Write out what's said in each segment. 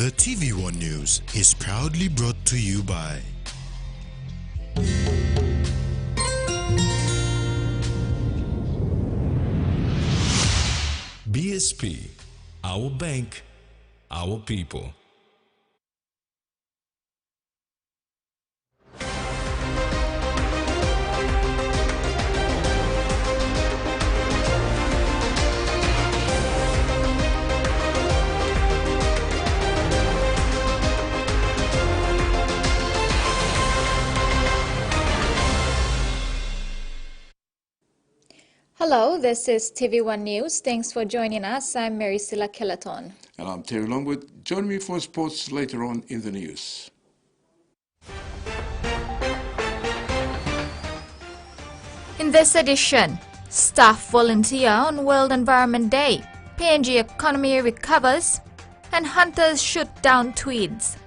The TVWAN News is proudly brought to you by BSP, our bank, our people. Hello, this is TV1 News. Thanks for joining us. I'm Maricela Kelaton. And I'm Terry Longwood. Join me for sports later on in the news. In this edition, staff volunteer on World Environment Day, PNG economy recovers, and hunters shoot down tweeds.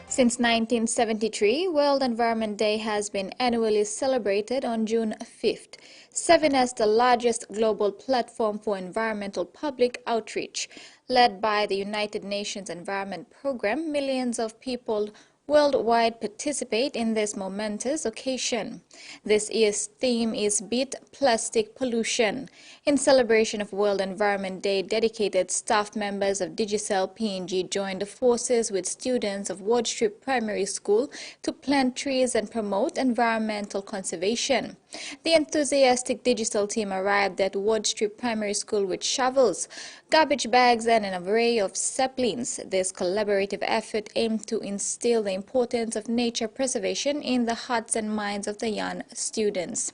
Since 1973, World Environment Day has been annually celebrated on June 5th, serving as the largest global platform for environmental public outreach. Led by the United Nations Environment Programme, millions of people worldwide participate in this momentous occasion. This year's theme is Beat Plastic Pollution. In celebration of World Environment Day, dedicated staff members of Digicel PNG joined forces with students of Ward Street Primary School to plant trees and promote environmental conservation. The enthusiastic Digicel team arrived at Ward Street Primary School with shovels, garbage bags and an array of saplings. This collaborative effort aimed to instill the importance of nature preservation in the hearts and minds of the young students.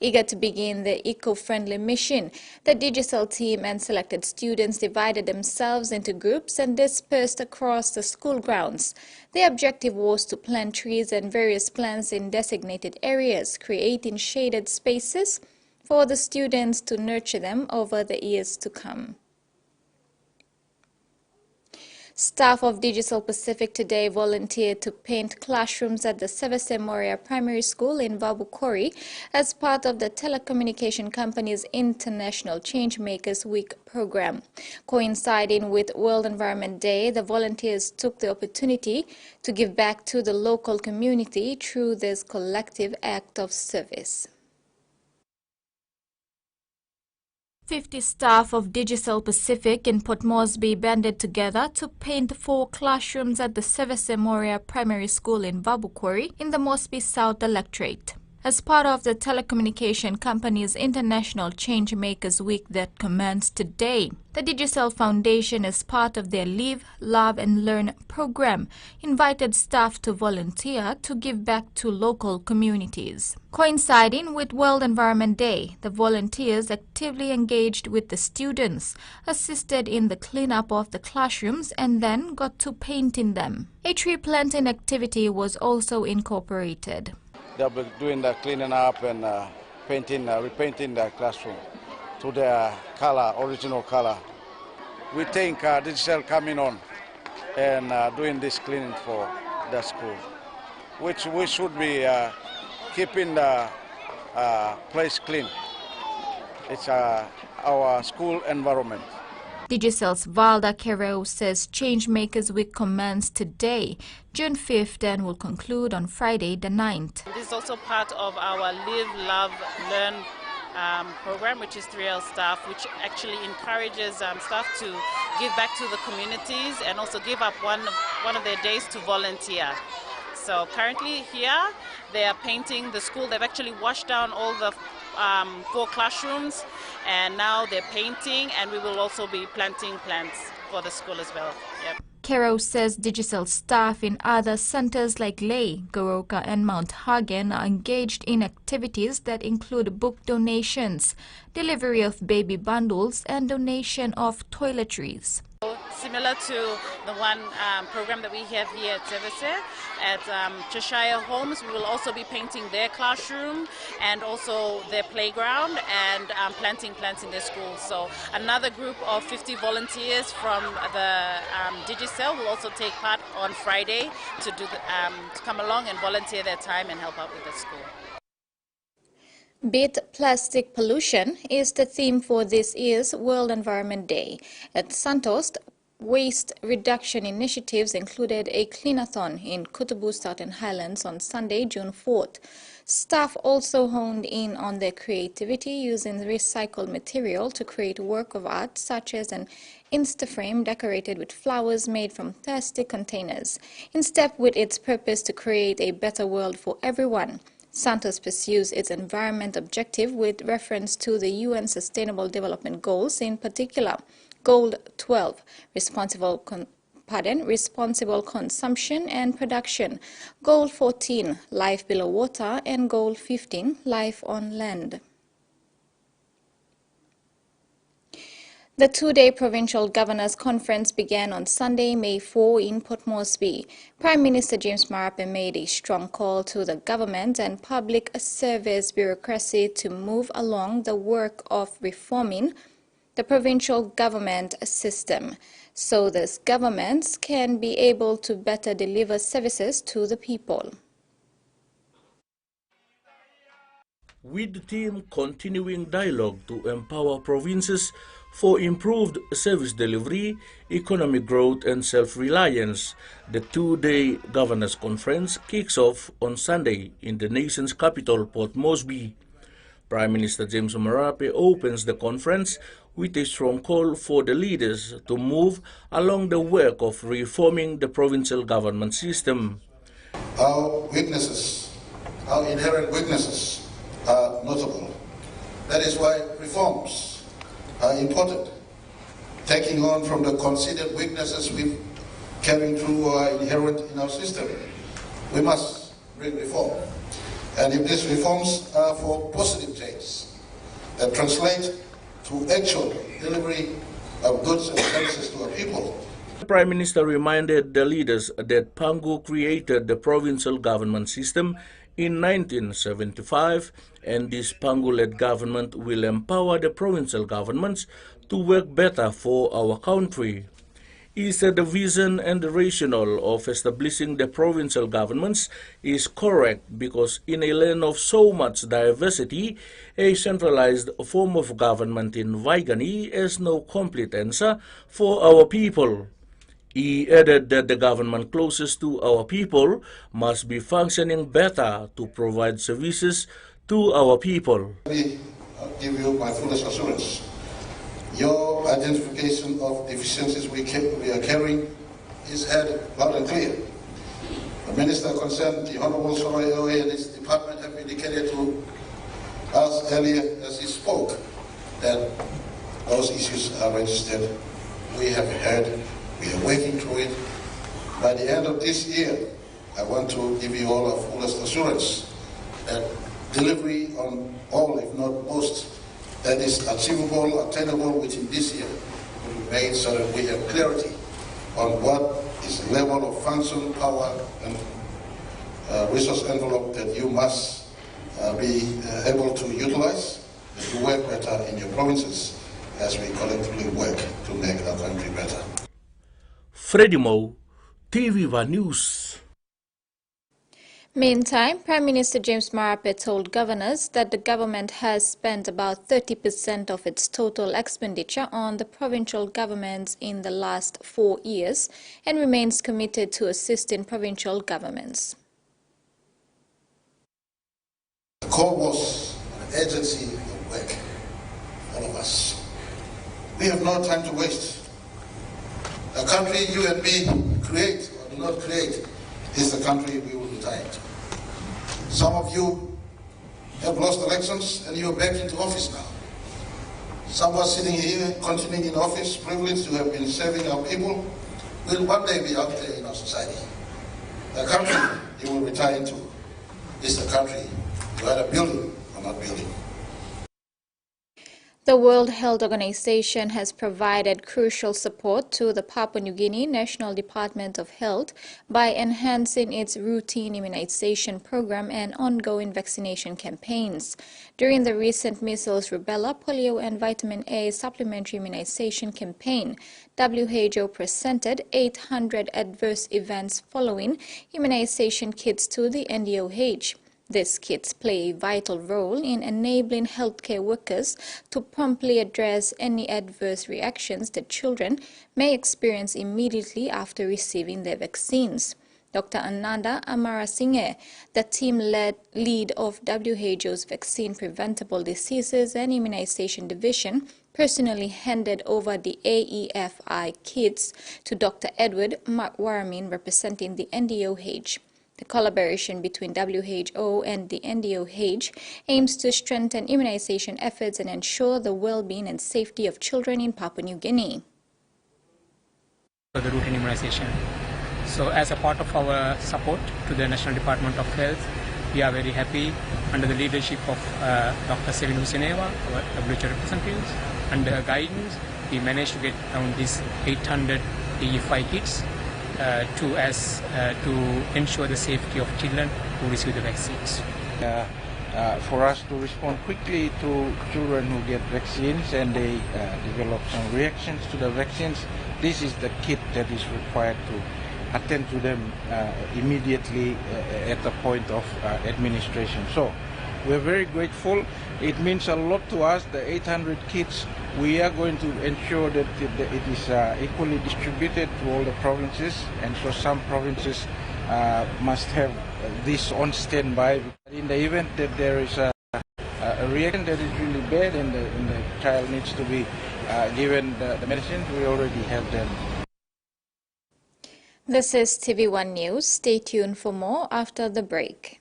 Eager to begin the eco-friendly mission, the Digicel team and selected students divided themselves into groups and dispersed across the school grounds. The objective was to plant trees and various plants in designated areas, creating shaded spaces for the students to nurture them over the years to come. Staff of Digicel Pacific today volunteered to paint classrooms at the Sevese Moria Primary School in Vabukori as part of the telecommunication company's International Changemakers Week program. Coinciding with World Environment Day, the volunteers took the opportunity to give back to the local community through this collective act of service. 50 staff of Digicel Pacific in Port Moresby banded together to paint 4 classrooms at the Sevese Moria Primary School in Vabukori in the Moresby South Electorate. As part of the telecommunication company's International Changemakers Week that commenced today, the Digicel Foundation, as part of their Live, Love and Learn program, invited staff to volunteer to give back to local communities. Coinciding with World Environment Day, the volunteers actively engaged with the students, assisted in the cleanup of the classrooms and then got to painting them. A tree planting activity was also incorporated. They'll be doing the cleaning up and repainting the classroom to the color, original color. We think Digicel coming on and doing this cleaning for the school, which we should be keeping the place clean. It's our school environment. Digicel's Valda Kereo says Changemakers Week commenced today, June 5th, and will conclude on Friday the 9th. This is also part of our Live, Love, Learn program, which is 3L staff, which actually encourages staff to give back to the communities and also give up one of their days to volunteer. So currently here they are painting the school. They've actually washed down all the 4 classrooms, and now they're painting, and we will also be planting plants for the school as well. Yep. Kero says Digicel staff in other centers like Ley, Goroka and Mount Hagen are engaged in activities that include book donations, delivery of baby bundles and donation of toiletries. Similar to the one program that we have here at Sevese, at Cheshire Homes, we will also be painting their classroom and also their playground and planting plants in their schools. So another group of 50 volunteers from the Digicel will also take part on Friday to come along and volunteer their time and help out with the school. Beat plastic pollution is the theme for this year's World Environment Day. At Santos, waste reduction initiatives included a cleanathon in Kutubu Southern Highlands on Sunday, June 4th. Staff also honed in on their creativity using recycled material to create work of art such as an Instaframe decorated with flowers made from plastic containers, in step with its purpose to create a better world for everyone. Santos pursues its environment objective with reference to the UN Sustainable Development Goals, in particular, Goal 12, responsible consumption and production, Goal 14, life below water, and Goal 15, life on land. The two-day Provincial Governors Conference began on Sunday, May 4 in Port Moresby. Prime Minister James Marape made a strong call to the government and public service bureaucracy to move along the work of reforming the provincial government system so these governments can be able to better deliver services to the people. With the team continuing dialogue to empower provinces for improved service delivery, economic growth and self-reliance, the two-day Governors' Conference kicks off on Sunday in the nation's capital, Port Moresby. Prime Minister James Marape opens the conference with a strong call for the leaders to move along the work of reforming the provincial government system. Our weaknesses, our inherent weaknesses are notable. That is why reforms are important. Taking on from the considered weaknesses we carrying through are inherent in our system, we must bring reform. And if these reforms are for positive change that translate to actual delivery of goods and services to our people. The Prime Minister reminded the leaders that Pangu created the provincial government system in 1975, and this Pangu-led government will empower the provincial governments to work better for our country. He said the vision and the rationale of establishing the provincial governments is correct because in a land of so much diversity, a centralized form of government in Vaigani is no complete answer for our people. He added that the government closest to our people must be functioning better to provide services to our people. Let me give you my fullest assurance. Your identification of deficiencies we are carrying is heard loud and clear. The Minister concerned, the Honourable Soraya Owe and his department have indicated to us earlier as he spoke that those issues are registered. We have heard, we are working through it. By the end of this year, I want to give you all a fullest assurance that delivery on all, if not most, that is achievable, attainable within this year will be made so that we have clarity on what is the level of function, power, and resource envelope that you must be able to utilize to work better in your provinces as we collectively work to make our country better. Freddie Mo, TVWAN News. Meantime, Prime Minister James Marape told governors that the government has spent about 30% of its total expenditure on the provincial governments in the last 4 years and remains committed to assisting provincial governments. The call was an urgency of work, all of us. We have no time to waste. The country you and me create or do not create is the country we will retire to. Some of you have lost elections and you are back into office now. Some are sitting here, continuing in office, privileged to have been serving our people, will one day be out there in our society. The country you will retire into is the country you are building or not building. The World Health Organization has provided crucial support to the Papua New Guinea National Department of Health by enhancing its routine immunization program and ongoing vaccination campaigns. During the recent measles, rubella, polio, and vitamin A supplementary immunization campaign, WHO presented 800 adverse events following immunization kits to the NDOH. These kits play a vital role in enabling healthcare workers to promptly address any adverse reactions that children may experience immediately after receiving their vaccines. Dr. Ananda Amarasinghe, the team lead of WHO's Vaccine Preventable Diseases and Immunization Division, personally handed over the AEFI kits to Dr. Edward Markwaramin, representing the NDOH. The collaboration between WHO and the NDOH aims to strengthen immunization efforts and ensure the well-being and safety of children in Papua New Guinea. For the routine immunization. So as a part of our support to the National Department of Health, we are very happy under the leadership of Dr. Sevin Husineva, our WHO representatives. Under her guidance, we managed to get around these 800 AEFI kits to ensure the safety of children who receive the vaccines. For us to respond quickly to children who get vaccines and they develop some reactions to the vaccines, this is the kit that is required to attend to them immediately at the point of administration. So we're very grateful. It means a lot to us, the 800 kits. We are going to ensure that it is equally distributed to all the provinces, and so some provinces must have this on standby. In the event that there is a reaction that is really bad and the child needs to be given the medicines, we already have them. This is TV1 News. Stay tuned for more after the break.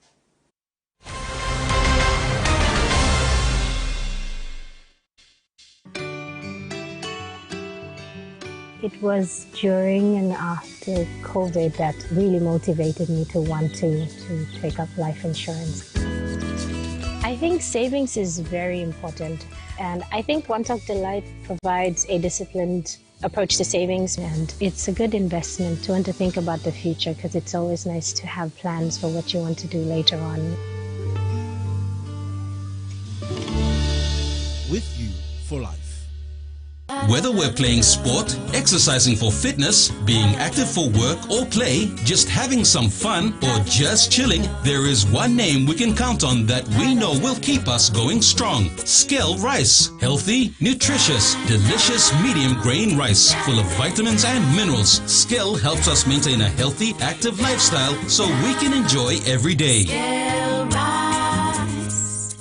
It was during and after COVID that really motivated me to want to take up life insurance. I think savings is very important, and I think One Talk Delight provides a disciplined approach to savings, and it's a good investment to want to think about the future, because it's always nice to have plans for what you want to do later on. With you for life. Whether we're playing sport, exercising for fitness, being active for work or play, just having some fun, or just chilling, there is one name we can count on that we know will keep us going strong. Skell Rice. Healthy, nutritious, delicious medium grain rice full of vitamins and minerals. Skell helps us maintain a healthy, active lifestyle so we can enjoy every day. Skell Rice.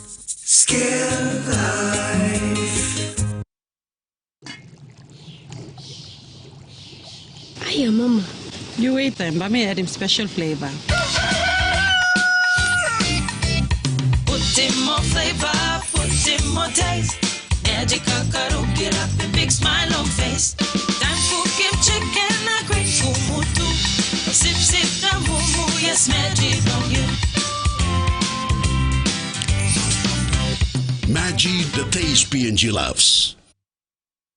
Skell Life. Hiya, Mama. You wait then, but me add him special flavor. Put in more flavor, put in more taste. Magic Kakaro, get up and big smile on face. Time for Kim chicken, a great kumutu. Sip, sip, da mumu, yes, magic on you. Magic, the taste PNG loves.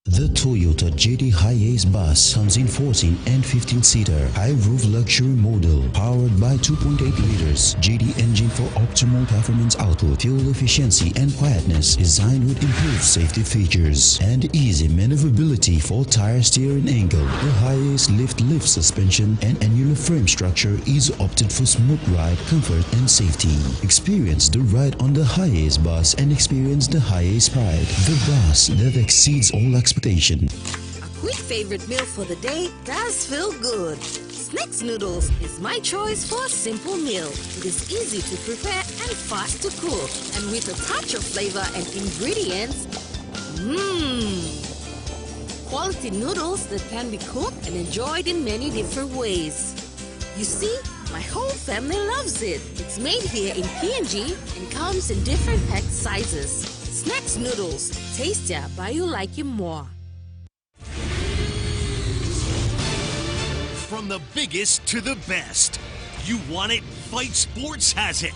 The Toyota JD Hiace bus comes in 14 and 15-seater high-roof luxury model powered by 2.8 liters JD engine for optimal performance output, fuel efficiency and quietness, designed with improved safety features and easy maneuverability for tire steering angle. The Hiace lift suspension and annular frame structure is opted for smooth ride, comfort and safety. Experience the ride on the Hiace bus and experience the Hiace pride, the bus that exceeds all expectations. A quick favorite meal for the day does feel good. Snacks Noodles is my choice for a simple meal. It is easy to prepare and fast to cook. And with a touch of flavor and ingredients, quality noodles that can be cooked and enjoyed in many different ways. You see, my whole family loves it. It's made here in PNG and comes in different pack sizes. Snacks Noodles, tastier but you like it more. From the biggest to the best, you want it? Fight Sports has it.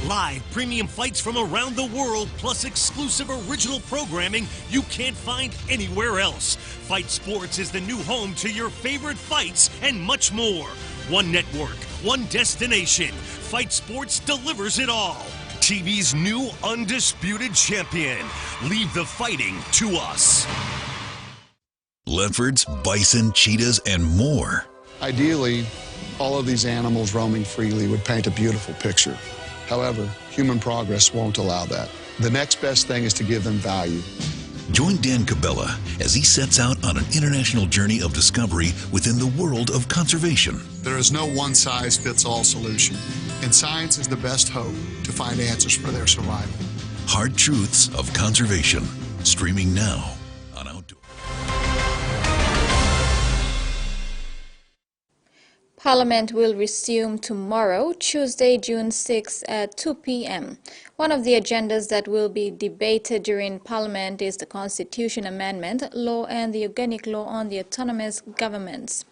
Live premium fights from around the world, plus exclusive original programming you can't find anywhere else. Fight Sports is the new home to your favorite fights and much more. One network, one destination. Fight Sports delivers it all. TV's new undisputed champion. Leave the fighting to us. Leopards, bison, cheetahs, and more. Ideally, all of these animals roaming freely would paint a beautiful picture. However, human progress won't allow that. The next best thing is to give them value. Join Dan Cabela as he sets out on an international journey of discovery within the world of conservation. There is no one-size-fits-all solution, and science is the best hope to find answers for their survival. Hard Truths of Conservation, streaming now on Outdoor. Parliament will resume tomorrow, Tuesday, June 6 at 2 p.m. One of the agendas that will be debated during Parliament is the Constitution Amendment Law and the Organic Law on the Autonomous Governments.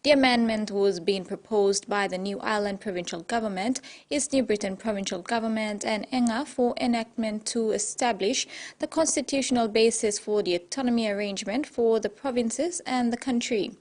The amendment was being proposed by the New Ireland Provincial Government, East New Britain Provincial Government and ENGA for enactment to establish the constitutional basis for the autonomy arrangement for the provinces and the country.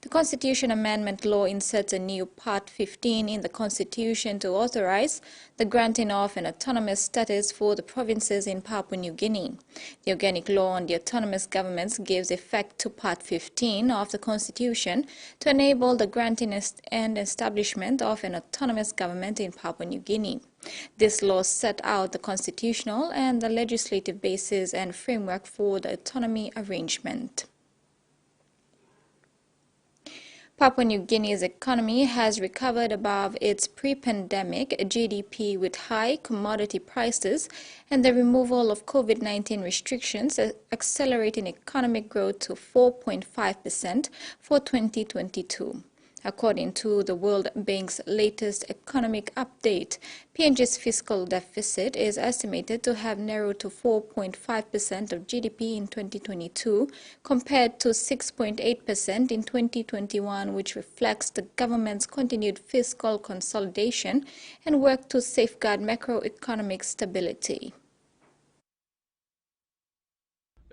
The Constitution Amendment Law inserts a new Part 15 in the Constitution to authorize the granting of an autonomous status for the provinces in Papua New Guinea. The Organic Law on the Autonomous Governments gives effect to Part 15 of the Constitution to enable the granting and establishment of an autonomous government in Papua New Guinea. This law set out the constitutional and the legislative basis and framework for the autonomy arrangement. Papua New Guinea's economy has recovered above its pre-pandemic GDP with high commodity prices and the removal of COVID-19 restrictions, accelerating economic growth to 4.5% for 2022. According to the World Bank's latest economic update, PNG's fiscal deficit is estimated to have narrowed to 4.5% of GDP in 2022 compared to 6.8% in 2021, which reflects the government's continued fiscal consolidation and work to safeguard macroeconomic stability.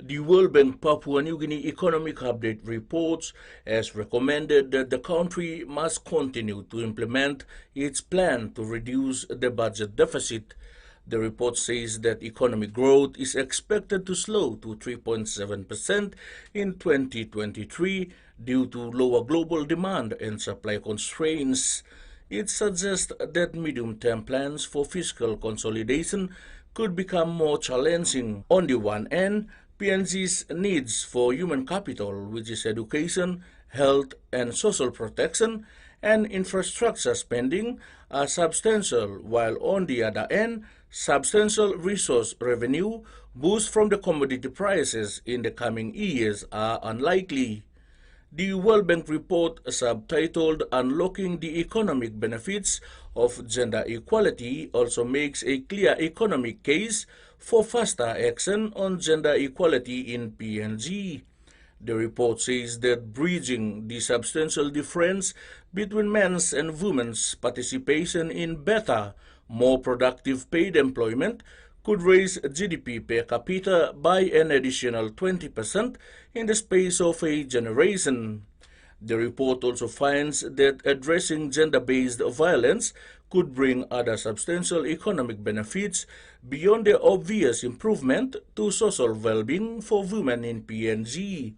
The World Bank Papua New Guinea Economic Update reports has recommended that the country must continue to implement its plan to reduce the budget deficit. The report says that economic growth is expected to slow to 3.7% in 2023 due to lower global demand and supply constraints. It suggests that medium-term plans for fiscal consolidation could become more challenging. On the one end, PNG's needs for human capital, which is education, health and social protection, and infrastructure spending, are substantial, while on the other end, substantial resource revenue boosts from the commodity prices in the coming years are unlikely. The World Bank report, subtitled Unlocking the Economic Benefits of Gender Equality, also makes a clear economic case for faster action on gender equality in PNG. The report says that bridging the substantial difference between men's and women's participation in better, more productive paid employment could raise GDP per capita by an additional 20% in the space of a generation. The report also finds that addressing gender-based violence could bring other substantial economic benefits beyond the obvious improvement to social well-being for women in PNG.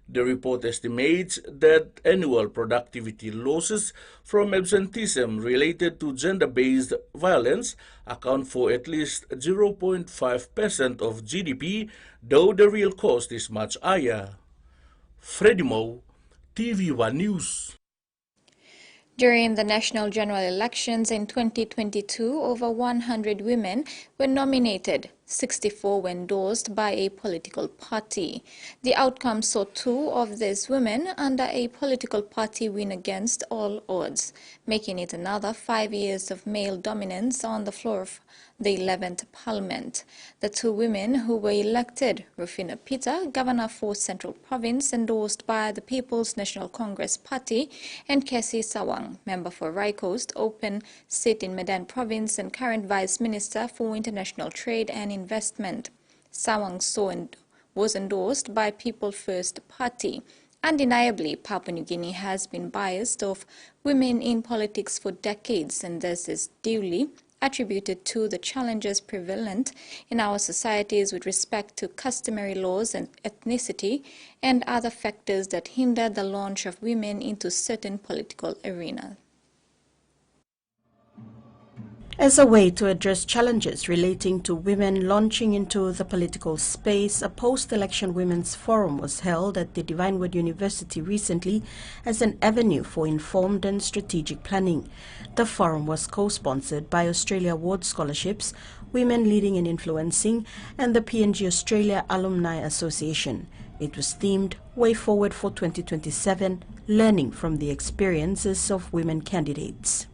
The report estimates that annual productivity losses from absenteeism related to gender-based violence account for at least 0.5% of GDP, though the real cost is much higher. Freddie Moe, TVWAN News. During the national general elections in 2022, over 100 women were nominated. 64 were endorsed by a political party. The outcome saw 2 of these women under a political party win against all odds, making it another 5 years of male dominance on the floor of the 11th Parliament. The 2 women who were elected, Rufina Peter, Governor for Central Province, endorsed by the People's National Congress Party, and Cassie Sawang, member for Rai Coast Open seat in Medan Province and current Vice Minister for International Trade and Investment. Sawang was endorsed by People First Party. Undeniably, Papua New Guinea has been biased of women in politics for decades, and this is duly attributed to the challenges prevalent in our societies with respect to customary laws and ethnicity and other factors that hinder the launch of women into certain political arenas. As a way to address challenges relating to women launching into the political space, a post-election women's forum was held at the Divine Word University recently as an avenue for informed and strategic planning. The forum was co-sponsored by Australia Award Scholarships, Women Leading and Influencing, and the PNG Australia Alumni Association. It was themed Way Forward for 2027, Learning from the Experiences of Women Candidates.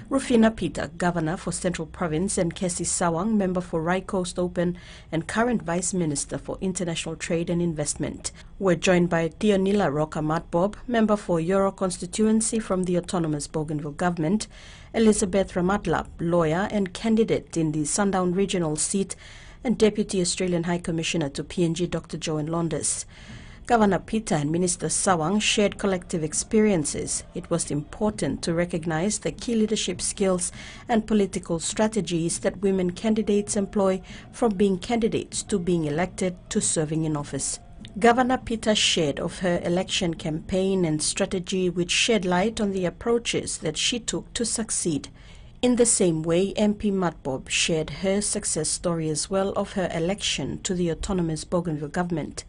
Rufina Peter, Governor for Central Province, and Kessie Sawang, Member for Rai Coast Open and current Vice Minister for International Trade and Investment, were joined by Dionila Roca Matbob, Member for Euro Constituency from the Autonomous Bougainville Government, Elizabeth Ramatlap, lawyer and candidate in the Sundown Regional seat, and Deputy Australian High Commissioner to PNG Dr. Joan Londas. Governor Peter and Minister Sawang shared collective experiences. It was important to recognize the key leadership skills and political strategies that women candidates employ, from being candidates to being elected to serving in office. Governor Peter shared of her election campaign and strategy, which shed light on the approaches that she took to succeed. In the same way, MP Matbob shared her success story as well of her election to the Autonomous Bougainville Government.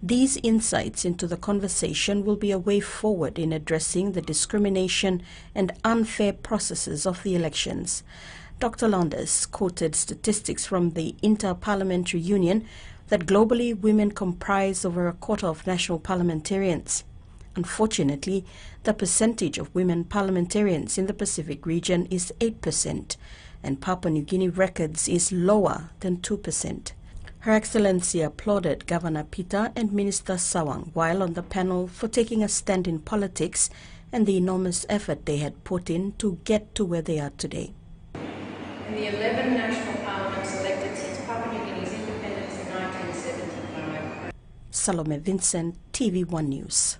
These insights into the conversation will be a way forward in addressing the discrimination and unfair processes of the elections. Dr. Londas quoted statistics from the Inter-Parliamentary Union that globally women comprise over a quarter of national parliamentarians. Unfortunately, the percentage of women parliamentarians in the Pacific region is 8%, and Papua New Guinea records is lower than 2%. Her Excellency applauded Governor Peter and Minister Sawang while on the panel for taking a stand in politics and the enormous effort they had put in to get to where they are today. And the 11 national parliaments elected since Papua New Guinea's independence in 1975. Salome Vincent, TVWAN News.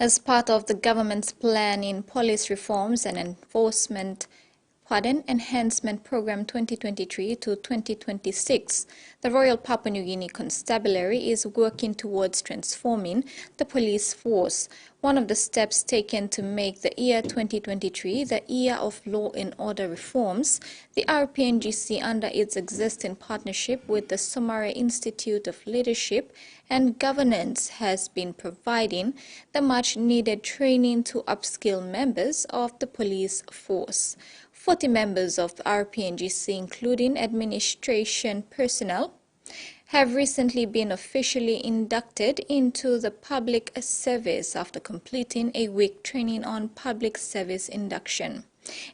As part of the government's plan in police reforms and Enhancement Program 2023 to 2026, the Royal Papua New Guinea Constabulary is working towards transforming the police force. One of the steps taken to make the year 2023 the year of law and order reforms, the RPNGC, under its existing partnership with the Somare Institute of Leadership and Governance, has been providing the much-needed training to upskill members of the police force. 40 members of the RPNGC, including administration personnel, have recently been officially inducted into the public service after completing a week training on public service induction.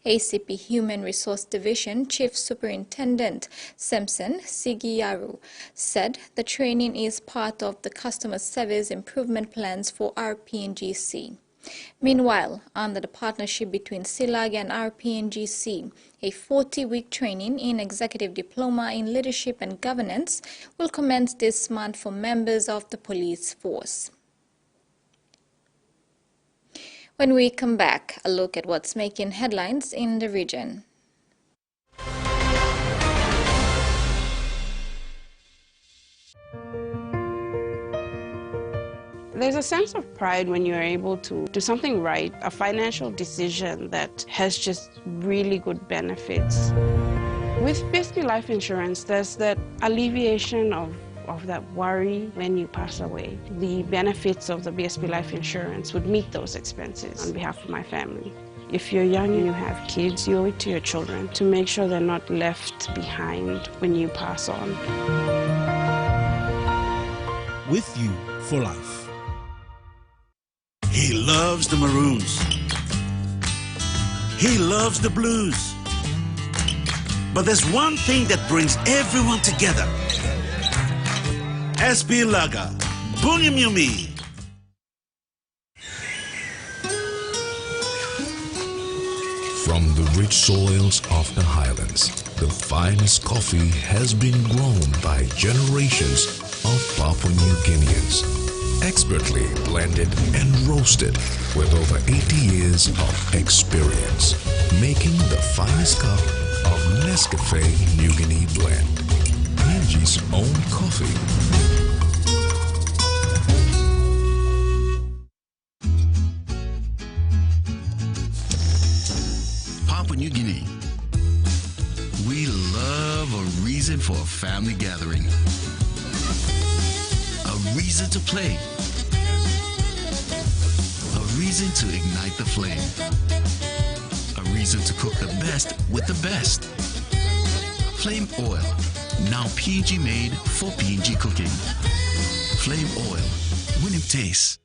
ACP Human Resource Division Chief Superintendent Samson Sigiyaru said the training is part of the customer service improvement plans for RPNGC. Meanwhile, under the partnership between SILAG and RPNGC, a 40-week training in Executive Diploma in Leadership and Governance will commence this month for members of the police force. When we come back, a look at what's making headlines in the region. There's a sense of pride when you're able to do something right, a financial decision that has just really good benefits. With BSP Life Insurance, there's that alleviation of that worry when you pass away. The benefits of the BSP Life Insurance would meet those expenses on behalf of my family. If you're young and you have kids, you owe it to your children to make sure they're not left behind when you pass on. With you for life. He loves the Maroons. He loves the Blues. But there's one thing that brings everyone together. SP Lager, Bunyamyumi. From the rich soils of the highlands, the finest coffee has been grown by generations of Papua New Guineans. Expertly blended and roasted with over 80 years of experience, making the finest cup of Nescafe New Guinea blend. PNG's own coffee. Papua New Guinea, We love a reason for a family gathering. A reason to play. A reason to ignite the flame. A reason to cook the best with the best. Flame Oil, now PNG made for PNG cooking. Flame Oil, winning taste.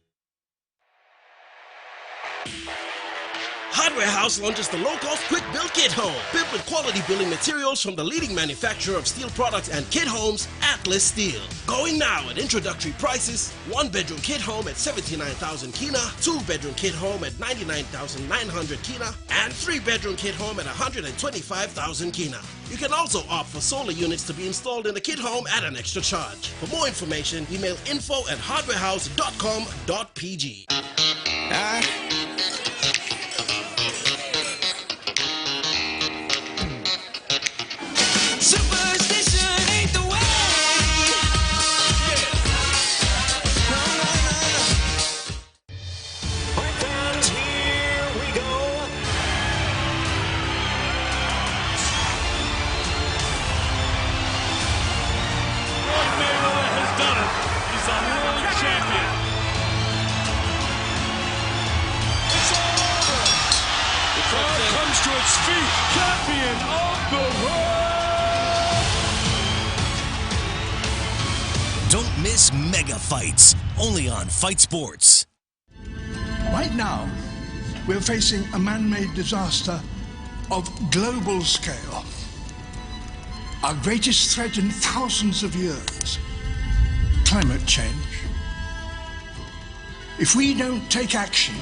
Hardware House launches the low-cost quick build kit home, built with quality building materials from the leading manufacturer of steel products and kit homes, Atlas Steel. Going now at introductory prices: 1-bedroom kit home at 79,000 kina, 2-bedroom kit home at 99,900 kina, and 3-bedroom kit home at 125,000 kina. You can also opt for solar units to be installed in the kit home at an extra charge. For more information, email info@hardwarehouse.com.pg. Superstition ain't the way. Breakdowns, here we go. Floyd Mayweather has done it. He's a world champion. It's all over. The crowd comes to its feet. Champion of the world. Don't miss mega fights, only on Fight Sports. Right now, we're facing a man-made disaster of global scale. Our greatest threat in thousands of years, climate change. If we don't take action,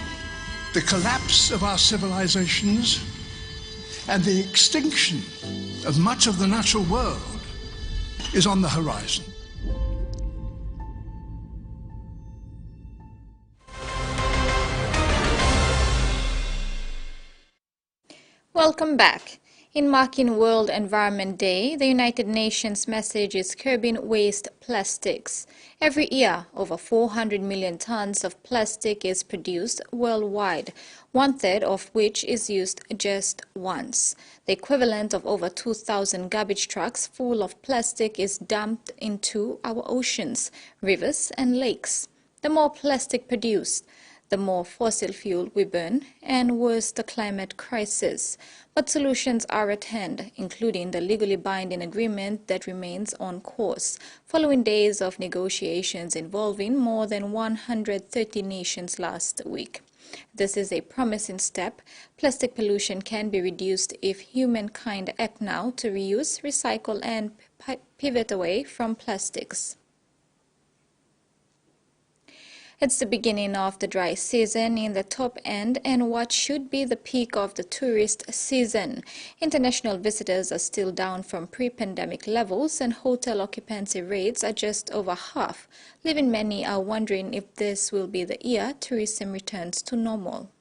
the collapse of our civilizations and the extinction of much of the natural world is on the horizon. Welcome back. In marking World Environment Day, the United Nations message is curbing waste plastics. Every year, over 400 million tons of plastic is produced worldwide, 1/3 of which is used just once. The equivalent of over 2,000 garbage trucks full of plastic is dumped into our oceans, rivers and lakes. The more plastic produced, the more fossil fuel we burn, and worse the climate crisis. But solutions are at hand, including the legally binding agreement that remains on course, following days of negotiations involving more than 130 nations last week. This is a promising step. Plastic pollution can be reduced if humankind act now to reuse, recycle, and pivot away from plastics. It's the beginning of the dry season in the top end and what should be the peak of the tourist season. International visitors are still down from pre-pandemic levels and hotel occupancy rates are just over half, leaving many are wondering if this will be the year tourism returns to normal.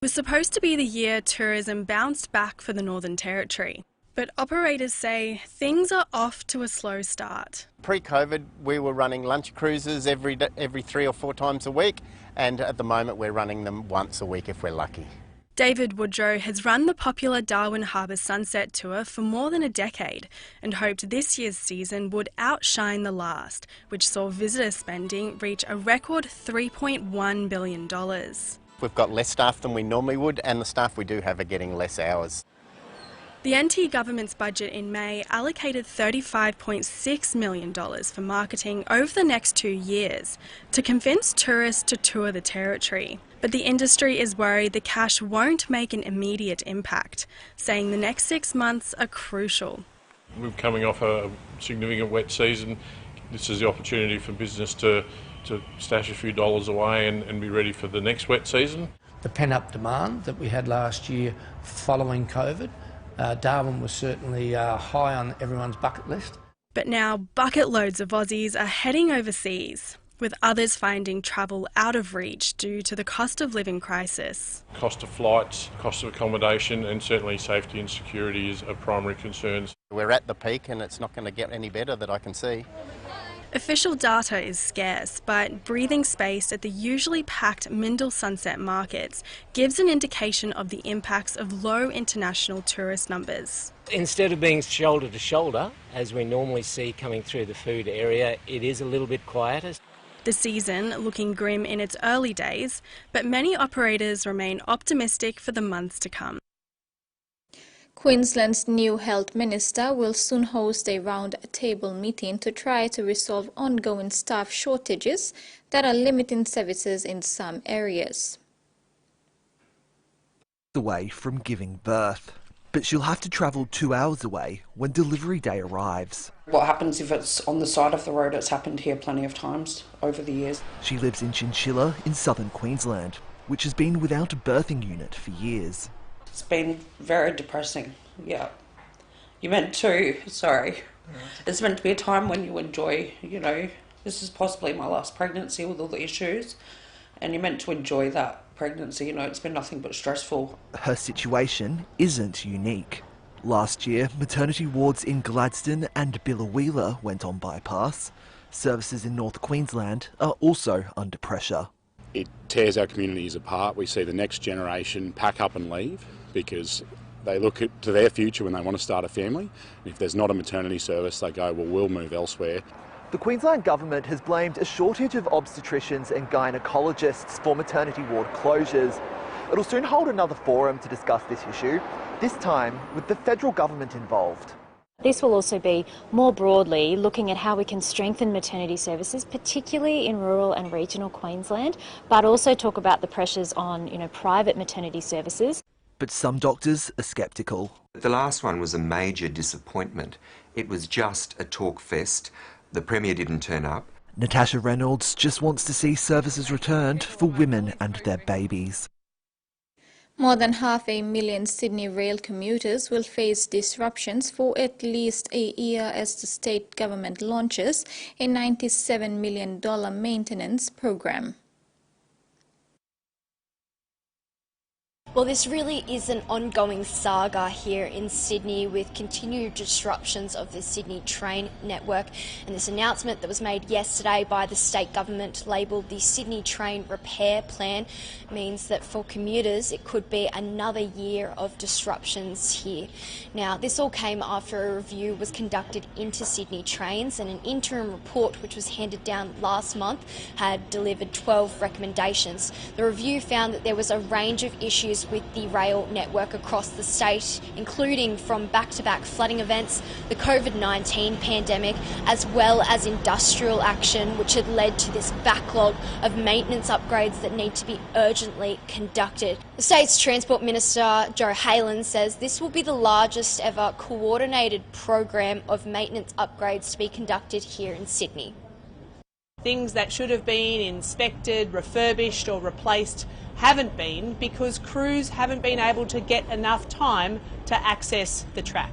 It was supposed to be the year tourism bounced back for the Northern Territory. But operators say things are off to a slow start. Pre-COVID, we were running lunch cruises every 3 or 4 times a week, and at the moment we're running them once a week if we're lucky. David Woodrow has run the popular Darwin Harbour Sunset Tour for more than a decade and hoped this year's season would outshine the last, which saw visitor spending reach a record $3.1 billion. We've got less staff than we normally would, and the staff we do have are getting less hours. The NT government's budget in May allocated $35.6 million for marketing over the next 2 years to convince tourists to tour the territory. But the industry is worried the cash won't make an immediate impact, saying the next 6 months are crucial. We're coming off a significant wet season. This is the opportunity for business to stash a few dollars away and be ready for the next wet season. The pent-up demand that we had last year following COVID, Darwin was certainly high on everyone's bucket list. But now bucket loads of Aussies are heading overseas, with others finding travel out of reach due to the cost of living crisis. Cost of flights, cost of accommodation, and certainly safety and security is a primary concerns. We're at the peak and it's not going to get any better that I can see. Official data is scarce, but breathing space at the usually packed Mindil Sunset markets gives an indication of the impacts of low international tourist numbers. Instead of being shoulder to shoulder, as we normally see coming through the food area, it is a little bit quieter. The season looking grim in its early days, but many operators remain optimistic for the months to come. Queensland's new health minister will soon host a round-table meeting to try to resolve ongoing staff shortages that are limiting services in some areas. Away from giving birth, but she'll have to travel 2 hours away when delivery day arrives. What happens if it's on the side of the road? It's happened here plenty of times over the years. She lives in Chinchilla in southern Queensland, which has been without a birthing unit for years. It's been very depressing, yeah. It's meant to be a time when you enjoy, this is possibly my last pregnancy with all the issues, and you're meant to enjoy that pregnancy, it's been nothing but stressful. Her situation isn't unique. Last year, maternity wards in Gladstone and Billawheeler went on bypass. Services in North Queensland are also under pressure. It tears our communities apart. We see the next generation pack up and leave because they look to their future when they want to start a family. And if there's not a maternity service, they go, well, we'll move elsewhere. The Queensland Government has blamed a shortage of obstetricians and gynecologists for maternity ward closures. It'll soon hold another forum to discuss this issue, this time with the federal government involved. This will also be more broadly looking at how we can strengthen maternity services, particularly in rural and regional Queensland, but also talk about the pressures on, private maternity services. But some doctors are sceptical. The last one was a major disappointment. It was just a talk fest. The Premier didn't turn up. Natasha Reynolds just wants to see services returned for women and their babies. More than 500,000 Sydney rail commuters will face disruptions for at least a year as the state government launches a $97 million maintenance program. Well, this really is an ongoing saga here in Sydney with continued disruptions of the Sydney train network, and this announcement that was made yesterday by the state government labelled the Sydney Train Repair Plan means that for commuters it could be another year of disruptions here. Now, this all came after a review was conducted into Sydney trains, and an interim report which was handed down last month had delivered 12 recommendations. The review found that there was a range of issues with the rail network across the state, including from back-to-back flooding events, the COVID-19 pandemic, as well as industrial action, which had led to this backlog of maintenance upgrades that need to be urgently conducted. The state's Transport Minister, Joe Haylen, says this will be the largest ever coordinated program of maintenance upgrades to be conducted here in Sydney. Things that should have been inspected, refurbished or replaced haven't been because crews haven't been able to get enough time to access the track.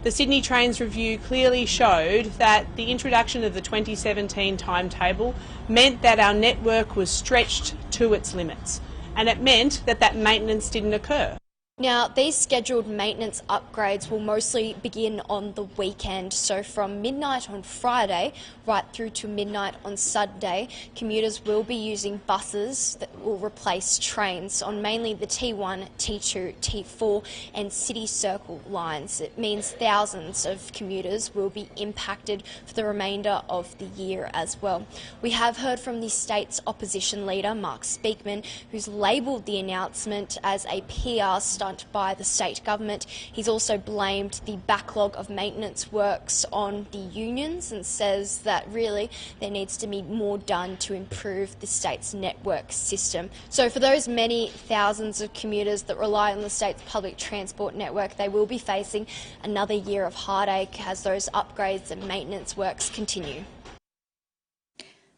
The Sydney Trains review clearly showed that the introduction of the 2017 timetable meant that our network was stretched to its limits, and it meant that that maintenance didn't occur. Now, these scheduled maintenance upgrades will mostly begin on the weekend, so from midnight on Friday right through to midnight on Sunday, commuters will be using buses that will replace trains on mainly the T1, T2, T4 and City Circle lines. It means thousands of commuters will be impacted for the remainder of the year as well. We have heard from the state's opposition leader, Mark Speakman, who's labelled the announcement as a PR stunt by the state government. He's also blamed the backlog of maintenance works on the unions and says that really there needs to be more done to improve the state's network system. So for those many thousands of commuters that rely on the state's public transport network, they will be facing another year of heartache as those upgrades and maintenance works continue.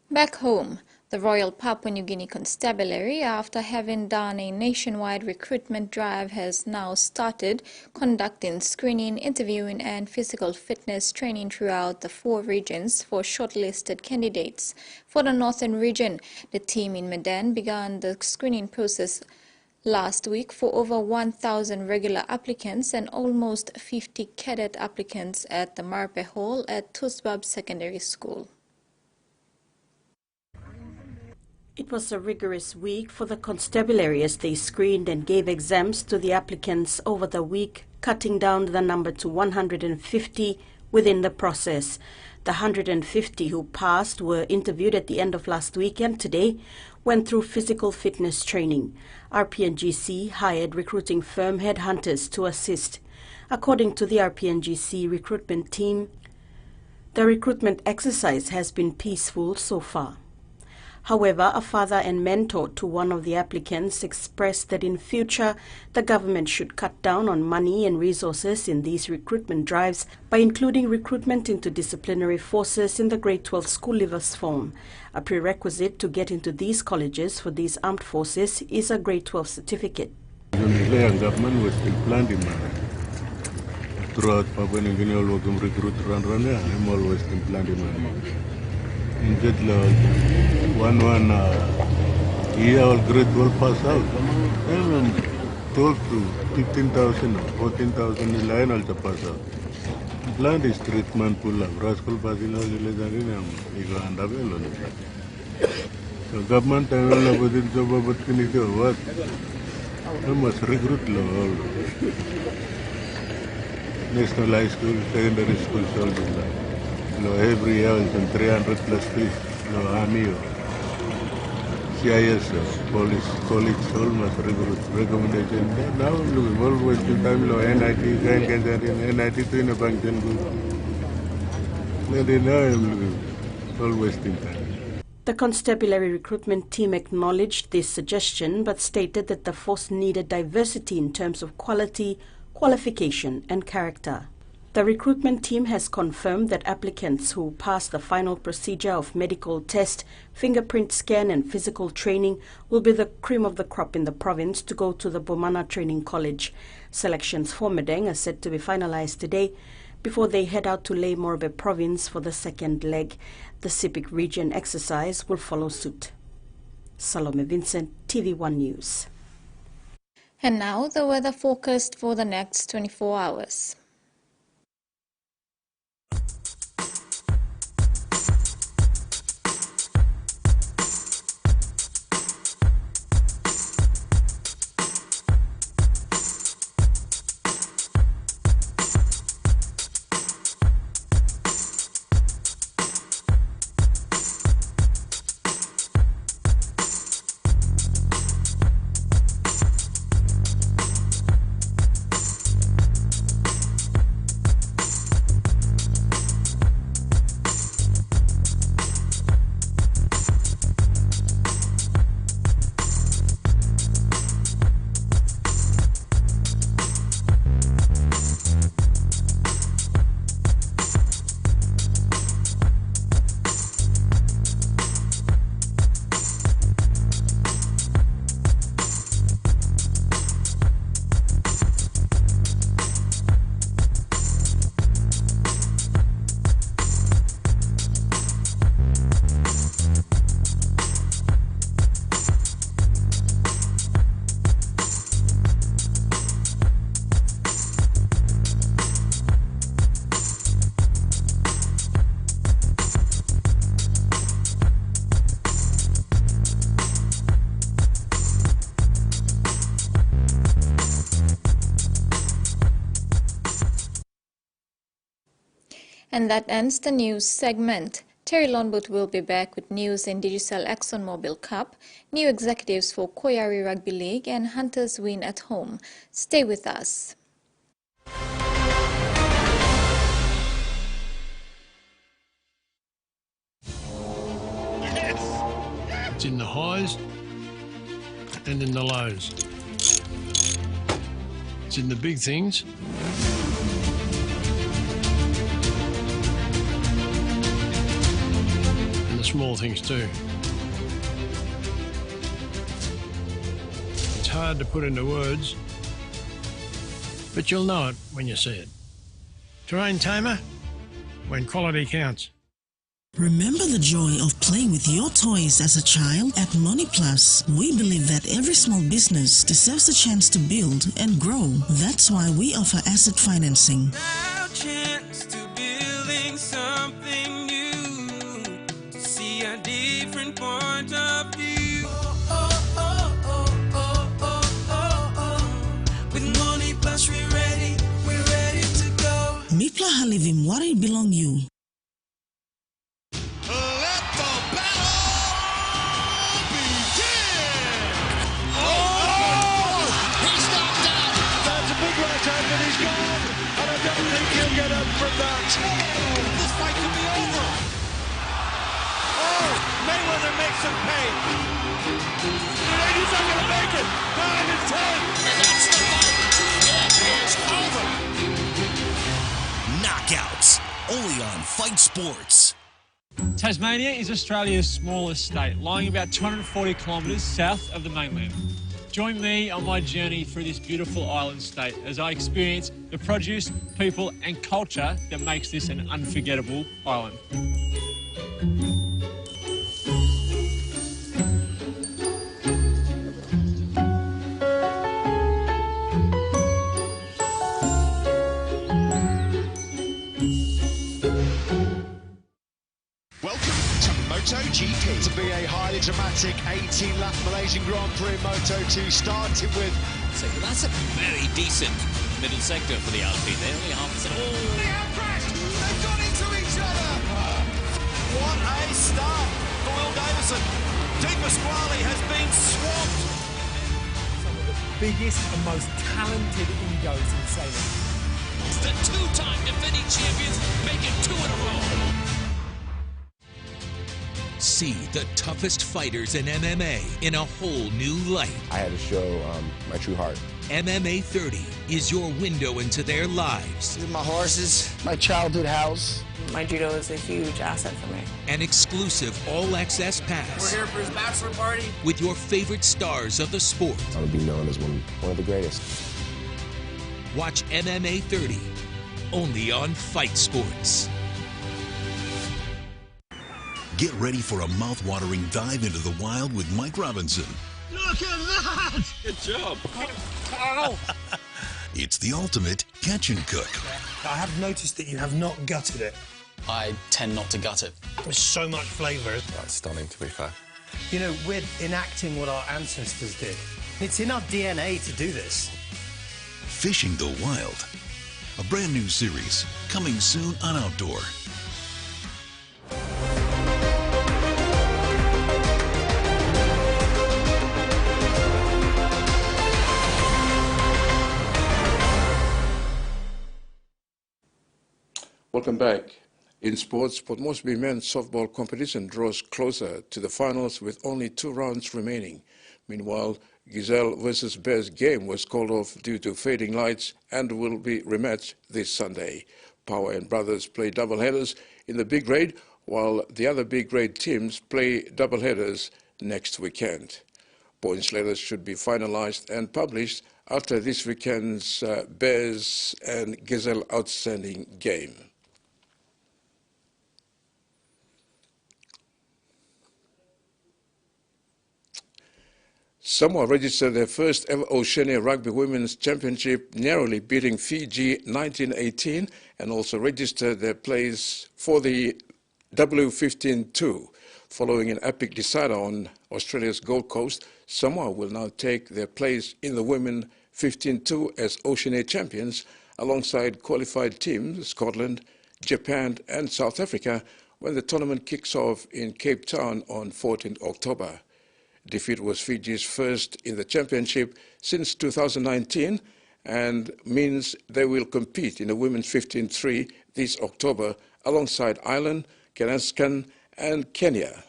Back home, the Royal Papua New Guinea Constabulary, after having done a nationwide recruitment drive, has now started conducting screening, interviewing and physical fitness training throughout the 4 regions for shortlisted candidates. For the Northern region, the team in Medan began the screening process last week for over 1,000 regular applicants and almost 50 cadet applicants at the Marpe Hall at Tusbab Secondary School. It was a rigorous week for the constabulary as they screened and gave exams to the applicants over the week, cutting down the number to 150 within the process. The 150 who passed were interviewed at the end of last week and today went through physical fitness training. RPNGC hired recruiting firm headhunters to assist. According to the RPNGC recruitment team, the recruitment exercise has been peaceful so far. However, a father and mentor to one of the applicants expressed that in future the government should cut down on money and resources in these recruitment drives by including recruitment into disciplinary forces in the grade 12 school leavers form. A prerequisite to get into these colleges for these armed forces is a grade 12 certificate. Government was still planning throughout Papua New Guinea, recruit I'm always still planning in Jetla, one year old grade 12 pass out. I'm 12 to 15,000 or 14,000 in line also pass out. Plan is treatment pull up, rascal Basino, and available. So government I will have within the opportunity of what? I must recruit law. National high school, secondary school soldiers. Every year is 300 plus fees. Army, CIS, police, college, almost recommendation. Now I'm always to time NIT, NIT to in a bank then go. Now I'm always in time. The constabulary recruitment team acknowledged this suggestion but stated that the force needed diversity in terms of quality, qualification and character. The recruitment team has confirmed that applicants who pass the final procedure of medical test, fingerprint scan and physical training will be the cream of the crop in the province to go to the Bomana Training College. Selections for Medeng are set to be finalized today before they head out to Ley Morbe province for the second leg. The Sepik region exercise will follow suit. Salome Vincent, TV1 News. And now the weather forecast for the next 24 hours. And that ends the news segment. Terry Lonbut will be back with news in Digicel ExxonMobil Cup, new executives for Koyari Rugby League and Hunters win at home. Stay with us. Yes. It's in the highs and in the lows. It's in the big things and the small things too. It's hard to put into words, but you'll know it when you see it. Terrain Tamer, when quality counts. Remember the joy of playing with your toys as a child? At Money Plus, we believe that every small business deserves a chance to build and grow. That's why we offer asset financing. Our chance to building something new, to see a different point of view. some pain. And he's not going to make it. 9 and 10. And that's the fight. It is over. Knockouts, only on Fight Sports. Tasmania is Australia's smallest state, lying about 240 kilometres south of the mainland. Join me on my journey through this beautiful island state as I experience the produce, people and culture that makes this an unforgettable island. MotoGP to be a highly dramatic 18-lap Malaysian Grand Prix Moto2 starting with. So that's a very decent middle sector for the Alpine. They only half it all. They have crashed. They've gone into each other. What a start for Will Davison. Di Pasquale has been swamped. Some of the biggest and most talented egos in sailing. The two-time defending champions make it 2 in a row. See the toughest fighters in MMA in a whole new light. I had to show my true heart. MMA 30 is your window into their lives. These are my horses, my childhood house. My judo is a huge asset for me. An exclusive all-access pass. We're here for his bachelor party. With your favorite stars of the sport. I want to be known as one of the greatest. Watch MMA 30, only on Fight Sports. Get ready for a mouth-watering dive into the wild with Mike Robinson. Look at that! Good job. Ow! It's the ultimate catch and cook. I have noticed that you have not gutted it. I tend not to gut it. There's so much flavour. That's stunning, to be fair. You know, we're enacting what our ancestors did. It's in our DNA to do this. Fishing the Wild. A brand new series coming soon on Outdoor. Welcome back. In sports, Port Moresby men's softball competition draws closer to the finals with only 2 rounds remaining. Meanwhile, Gazelle versus Bears game was called off due to fading lights and will be rematched this Sunday. Power and Brothers play doubleheaders in the big grade, while the other big grade teams play doubleheaders next weekend. Points letters should be finalized and published after this weekend's Bears and Gazelle outstanding game. Samoa registered their first ever Oceania Rugby Women's Championship, narrowly beating Fiji 1918, and also registered their place for the W15-2. Following an epic decider on Australia's Gold Coast, Samoa will now take their place in the Women 15-2 as Oceania champions, alongside qualified teams Scotland, Japan and South Africa, when the tournament kicks off in Cape Town on 14 October. Defeat was Fiji's first in the championship since 2019 and means they will compete in the Women's 15-3 this October alongside Ireland, Kazakhstan and Kenya.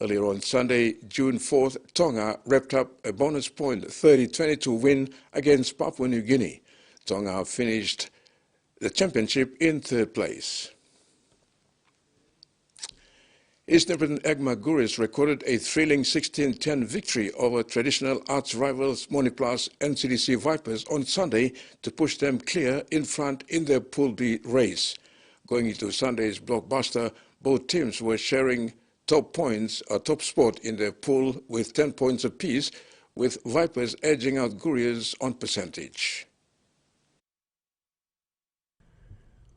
Earlier on Sunday, June 4th, Tonga wrapped up a bonus point 30-22 win against Papua New Guinea. Tonga finished the championship in 3rd place. East Nepal Egma Gurus recorded a thrilling 16-10 victory over traditional arch rivals Moniplas NCDC Vipers on Sunday to push them clear in front in their Pool B race. Going into Sunday's blockbuster, both teams were sharing top spot in their pool with 10 points apiece, with Vipers edging out Gurus on percentage.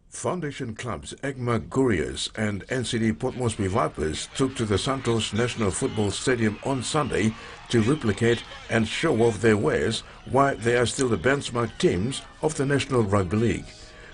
Foundation clubs Egma Gurriers and NCD Port Moresby Vipers took to the Santos National Football Stadium on Sunday to replicate and show off their wares, while they are still the benchmark teams of the National Rugby League.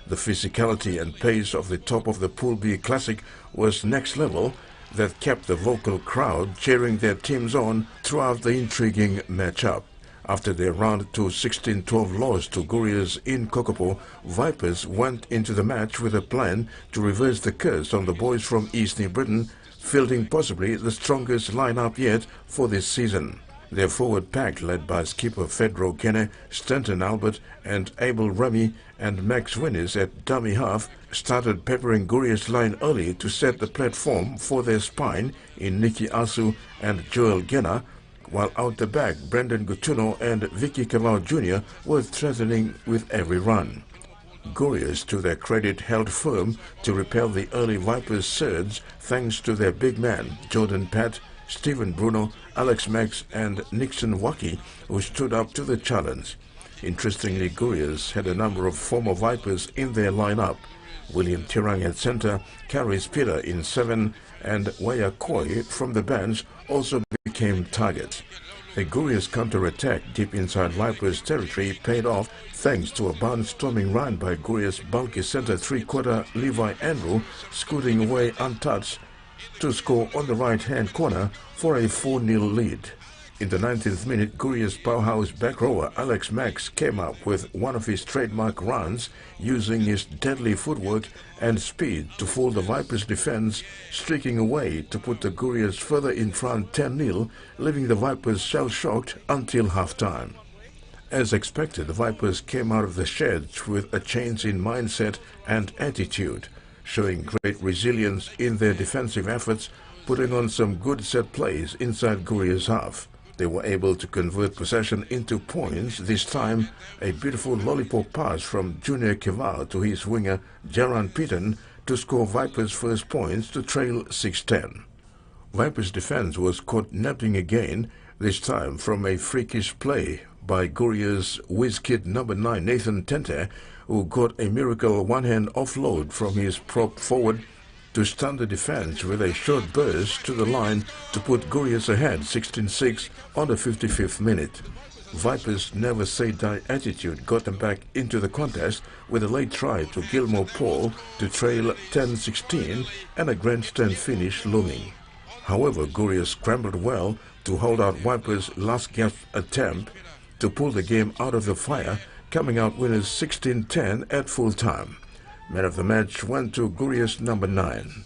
The physicality and pace of the top of the Pool B Classic was next level, that kept the vocal crowd cheering their teams on throughout the intriguing match-up. After their round to 16-12 loss to Gurriers in Kokopo, Vipers went into the match with a plan to reverse the curse on the boys from East New Britain fielding possibly the strongest lineup yet for this season. Their forward pack, led by skipper Fedro Kene, Stanton Albert and Abel Remy and Max Winnis at dummy half, started peppering Guria's line early to set the platform for their spine in Nicky Asu and Joel Gena, while out the back Brendan Gutuno and Vicky Cavao Jr. were threatening with every run. Gurias, to their credit, held firm to repel the early Vipers' surge thanks to their big man Jordan Pat, Stephen Bruno, Alex Max and Nixon Waki, who stood up to the challenge. Interestingly, Gurias had a number of former Vipers in their lineup. William Tirang at centre, Caris Peter in 7 and Waya Koi from the bench also became targets. A Gurias counter-attack deep inside Vipers' territory paid off thanks to a barnstorming run by Gurias' bulky centre three-quarter Levi Andrew, scooting away untouched to score on the right-hand corner for a 4-0 lead. In the 19th minute, Guria's powerhouse back rower Alex Max came up with one of his trademark runs, using his deadly footwork and speed to fool the Vipers' defence, streaking away to put the Gurias further in front 10-0, leaving the Vipers shell-shocked until half-time. As expected, the Vipers came out of the sheds with a change in mindset and attitude, showing great resilience in their defensive efforts, putting on some good set plays inside Guria's half. They were able to convert possession into points, this time a beautiful lollipop pass from Junior Keval to his winger Jaran Piton to score Vipers' first points to trail 6-10. Vipers' defense was caught napping again, this time from a freakish play by Guria's whiz-kid number 9 Nathan Tente, who got a miracle one-hand offload from his prop forward to stun the defense with a short burst to the line to put Gurias ahead 16-6 on the 55th minute. Vipers' never-say-die attitude got them back into the contest with a late try to Gilmore Paul to trail 10-16 and a grandstand finish looming. However, Gurias scrambled well to hold out Vipers' last-gasp attempt to pull the game out of the fire, coming out winners 16-10 at full time. Man of the match went to Gurias number 9.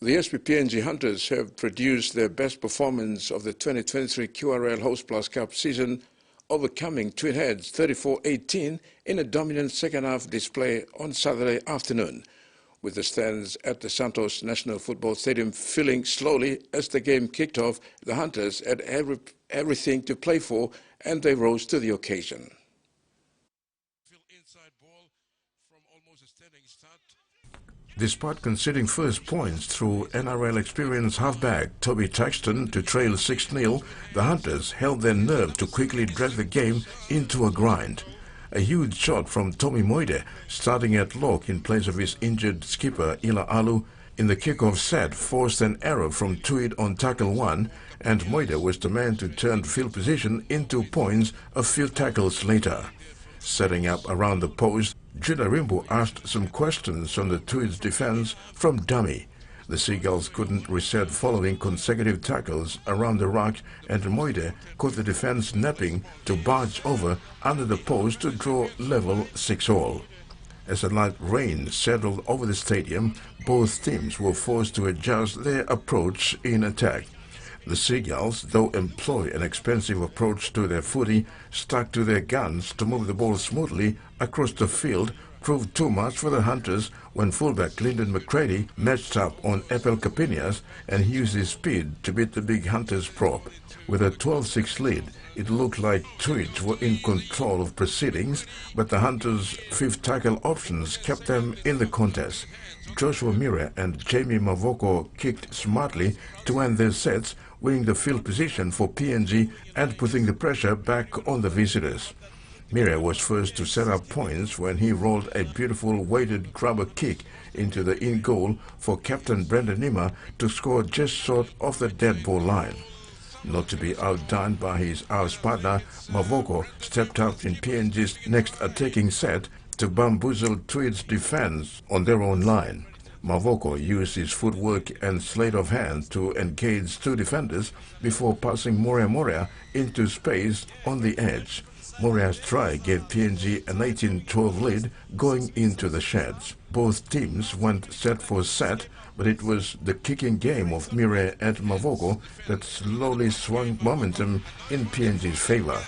The PNG Hunters have produced their best performance of the 2023 QRL Host Plus Cup season, overcoming Twin Heads 34-18 in a dominant second-half display on Saturday afternoon, with the stands at the Santos National Football Stadium filling slowly as the game kicked off. The Hunters had everything to play for, and they rose to the occasion. Despite conceding first points through NRL experienced halfback Toby Taxton to trail 6-0, the Hunters held their nerve to quickly drag the game into a grind. A huge shot from Tommy Moide, starting at lock in place of his injured skipper Ila Alu, in the kick-off set forced an error from Tweed on tackle 1, and Moide was the man to turn field position into points a few tackles later. Setting up around the post, Judah Rimbu asked some questions on the Tweed's defense from dummy. The Seagulls couldn't reset following consecutive tackles around the ruck, and Moide caught the defense napping to barge over under the post to draw level 6-all. As a light rain settled over the stadium, both teams were forced to adjust their approach in attack. The Seagulls, though employ an expensive approach to their footy, stuck to their guns to move the ball smoothly across the field, proved too much for the Hunters when fullback Lyndon McCready matched up on Epel Capinias and used his speed to beat the big Hunters prop. With a 12-6 lead, it looked like Tweeds were in control of proceedings, but the Hunters' fifth tackle options kept them in the contest. Joshua Mire and Jamie Mavoko kicked smartly to end their sets, winning the field position for PNG and putting the pressure back on the visitors. Mire was first to set up points when he rolled a beautiful weighted grubber kick into the in goal for captain Brendan Nima to score just short of the dead ball line. Not to be outdone by his house partner, Mavoko stepped up in PNG's next attacking set to bamboozle Tweed's defense on their own line. Mavoko used his footwork and sleight of hand to engage two defenders before passing Moria into space on the edge. Moria's try gave PNG an 18-12 lead going into the sheds. Both teams went set for set, but it was the kicking game of Mire and Mavoko that slowly swung momentum in PNG's favor.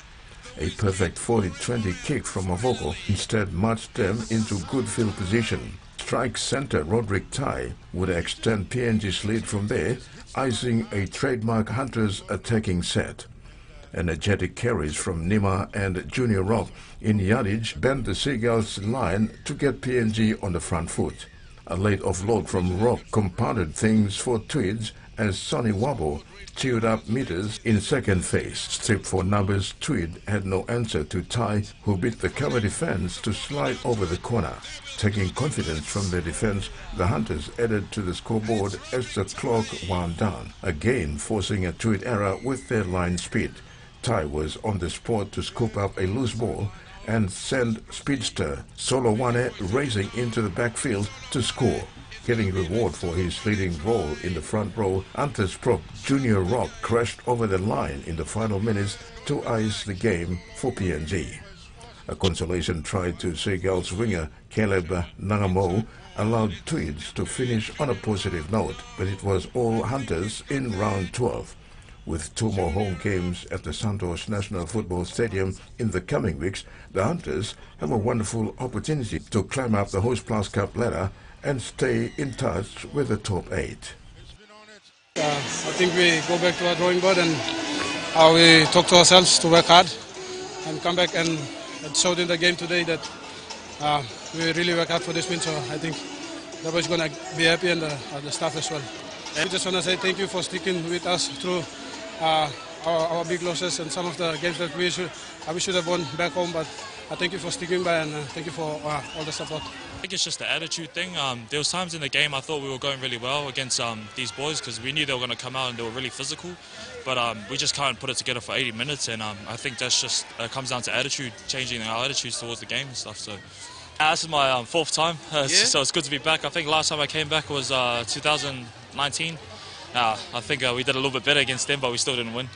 A perfect 40-20 kick from Mavoko instead marched them into good field position. Strike center Roderick Tai would extend PNG's lead from there, icing a trademark Hunters attacking set. Energetic carries from Nima and Junior Rock in yardage bent the Seagulls' line to get PNG on the front foot. A late offload from Rock compounded things for Tweeds as Sonny Wabo chewed up meters in second phase. Stripped for numbers, Tweed had no answer to Tai, who beat the cover defense to slide over the corner. Taking confidence from their defense, the Hunters added to the scoreboard as the clock wound down, again forcing a Tweed error with their line speed. Tai was on the spot to scoop up a loose ball and send speedster Solowane racing into the backfield to score. Getting reward for his leading role in the front row, Hunters prop Junior Rock crashed over the line in the final minutes to ice the game for PNG. A consolation try to Seagulls winger Caleb Nangamo allowed Tweeds to finish on a positive note, but it was all Hunters in round 12. With 2 more home games at the Santos National Football Stadium in the coming weeks, the Hunters have a wonderful opportunity to climb up the Host Plus Cup ladder and stay in touch with the top 8. I think we go back to our drawing board and we talk to ourselves to work hard and come back, and it showed in the game today that we really work hard for this win, so I think everybody's going to be happy and the staff as well. We just want to say thank you for sticking with us through our big losses and some of the games that we should have won back home, but thank you for sticking by and thank you for all the support. I think it's just the attitude thing. There was times in the game I thought we were going really well against these boys because we knew they were going to come out and they were really physical, but we just can't put it together for 80 minutes, and I think that's just comes down to attitude, changing our attitudes towards the game and stuff. So this is my 4th time, so it's good to be back. I think last time I came back was 2019. I think we did a little bit better against them, but we still didn't win.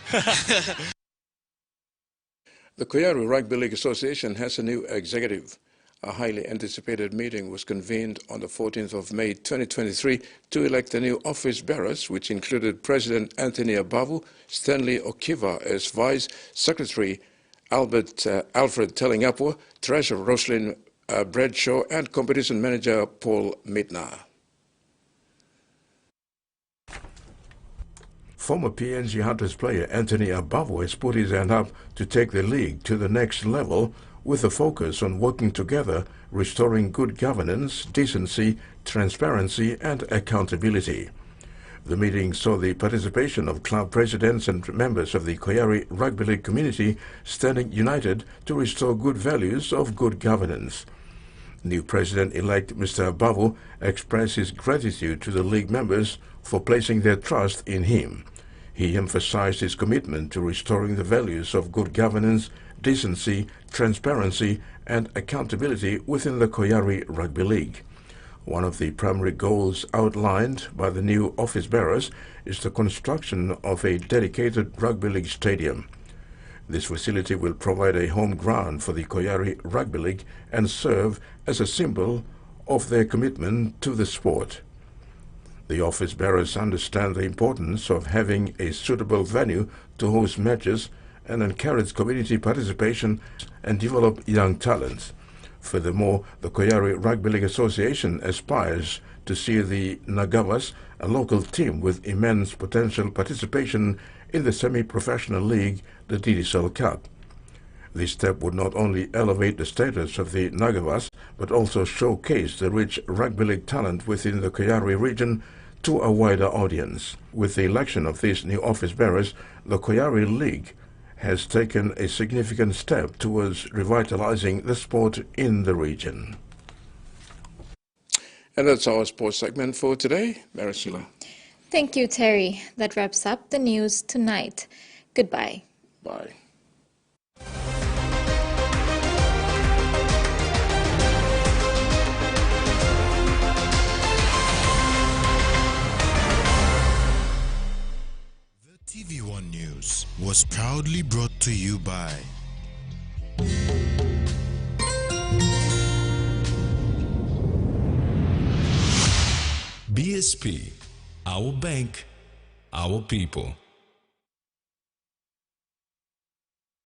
The Koyari Rugby League Association has a new executive. A highly anticipated meeting was convened on the 14th of May 2023 to elect the new office bearers, which included President Anthony Abavu, Stanley Okiva as Vice Secretary, Alfred Tellingapua, Treasurer Roslyn Bradshaw, and Competition Manager Paul Midnar. Former PNG Hunters player Anthony Abavu has put his hand up to take the league to the next level with a focus on working together, restoring good governance, decency, transparency and accountability. The meeting saw the participation of club presidents and members of the Koyari Rugby League community standing united to restore good values of good governance. New President-elect Mr. Abavu expressed his gratitude to the league members for placing their trust in him. He emphasized his commitment to restoring the values of good governance, decency, transparency and accountability within the Koyari Rugby League. One of the primary goals outlined by the new office bearers is the construction of a dedicated rugby league stadium. This facility will provide a home ground for the Koyari Rugby League and serve as a symbol of their commitment to the sport. The office bearers understand the importance of having a suitable venue to host matches and encourage community participation and develop young talents. Furthermore, the Koyari Rugby League Association aspires to see the Nagavas, a local team with immense potential participation in the semi-professional league, the DDSL Cup. This step would not only elevate the status of the Nagavas, but also showcase the rich rugby league talent within the Koyari region to a wider audience. With the election of these new office bearers, the Koyari League has taken a significant step towards revitalizing the sport in the region. And that's our sports segment for today. Marisila. Thank you, Terry. That wraps up the news tonight. Goodbye. Bye. TVWAN News was proudly brought to you by BSP, our bank, our people.